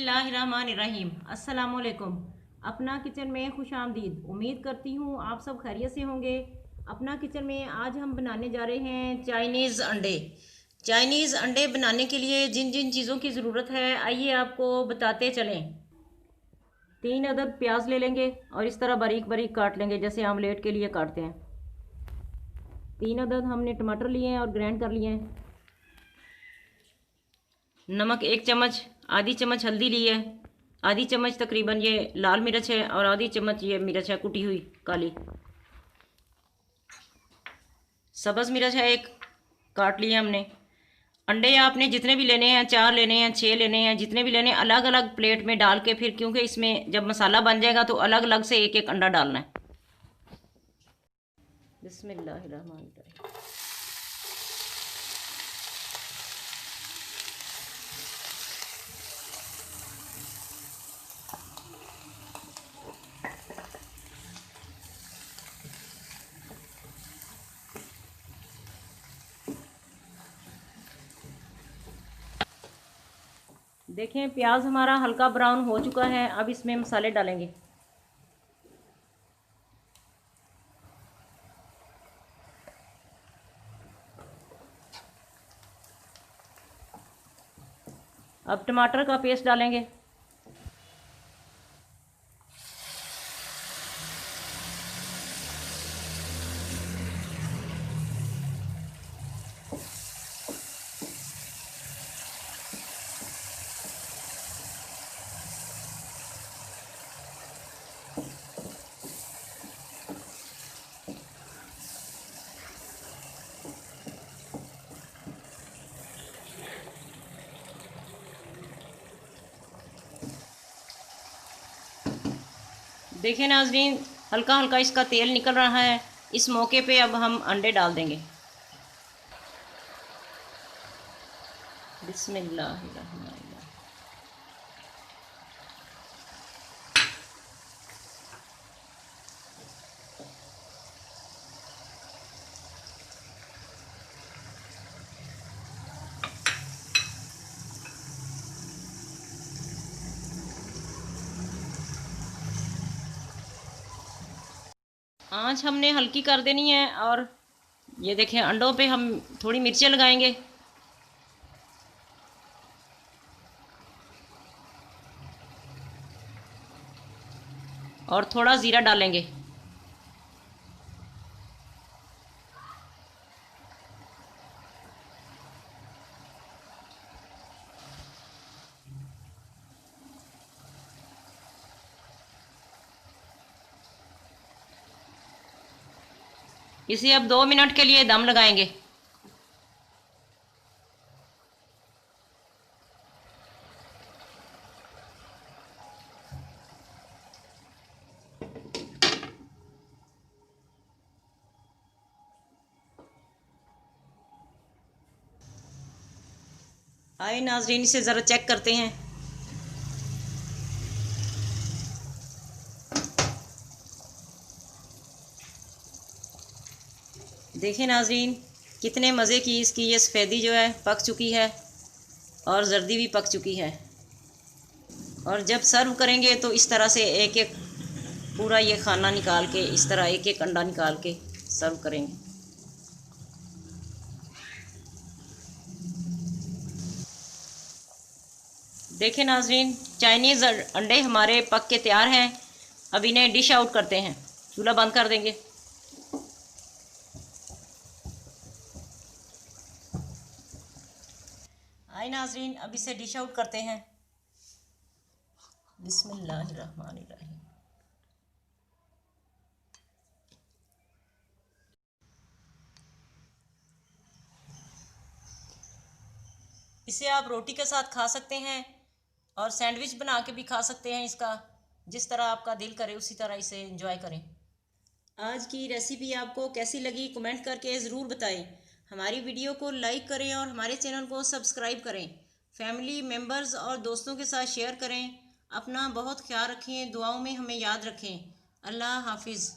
बिस्मिल्लाहिर्रहमानिर्रहीम। अस्सलामुअलैकुम। अपना किचन में खुश आमदीद। उम्मीद करती हूँ आप सब खैरियत से होंगे। अपना किचन में आज हम बनाने जा रहे हैं चाइनीज़ अंडे। चाइनीज़ अंडे बनाने के लिए जिन जिन चीज़ों की ज़रूरत है आइए आपको बताते चलें। 3 अदद प्याज ले लेंगे और इस तरह बारीक बारीक काट लेंगे जैसे आमलेट के लिए काटते हैं। 3 अदद हमने टमाटर लिए हैं और ग्राइंड कर लिए हैं। नमक 1 चम्मच, आधी चम्मच हल्दी ली है, आधी चम्मच तकरीबन ये लाल मिर्च है और आधी चम्मच ये मिर्च है कुटी हुई काली। सब्ज़ मिर्च है एक, काट लिया हमने। अंडे आपने जितने भी लेने हैं, 4 लेने हैं, 6 लेने हैं, जितने भी लेने हैं अलग अलग प्लेट में डाल के, फिर क्योंकि इसमें जब मसाला बन जाएगा तो अलग अलग से एक एक अंडा डालना है। बिस्मिल्लाहिर्रहमानिर्रहीम। देखें प्याज हमारा हल्का ब्राउन हो चुका है। अब इसमें मसाले डालेंगे। अब टमाटर का पेस्ट डालेंगे। देखिए नाज़रीन, हल्का हल्का इसका तेल निकल रहा है। इस मौके पे अब हम अंडे डाल देंगे। बिस्मिल्लाहिर्रहमानिर्रहीम। आँच हमने हल्की कर देनी है और ये देखें अंडों पे हम थोड़ी मिर्चें लगाएंगे। और थोड़ा ज़ीरा डालेंगे। इसे अब 2 मिनट के लिए दम लगाएंगे। आए नाज़रीन, इसे ज़रा चेक करते हैं। देखें नाज़रीन, कितने मज़े की इसकी ये सफ़ेदी जो है पक चुकी है और जर्दी भी पक चुकी है। और जब सर्व करेंगे तो इस तरह से एक एक पूरा ये खाना निकाल के, इस तरह एक एक अंडा निकाल के सर्व करेंगे। देखें नाज़रीन, चाइनीज़ अंडे हमारे पक के तैयार हैं। अब इन्हें डिश आउट करते हैं। चूल्हा बंद कर देंगे। आए नाज़रीन, अब इसे डिश आउट करते हैं। बिस्मिल्लाहिर्रहमानिर्रहीम। इसे आप रोटी के साथ खा सकते हैं और सैंडविच बना के भी खा सकते हैं। इसका जिस तरह आपका दिल करे उसी तरह इसे एंजॉय करें। आज की रेसिपी आपको कैसी लगी कमेंट करके ज़रूर बताएं। हमारी वीडियो को लाइक करें और हमारे चैनल को सब्सक्राइब करें। फैमिली मेम्बर्स और दोस्तों के साथ शेयर करें। अपना बहुत ख्याल रखें, दुआओं में हमें याद रखें। अल्लाह हाफिज़।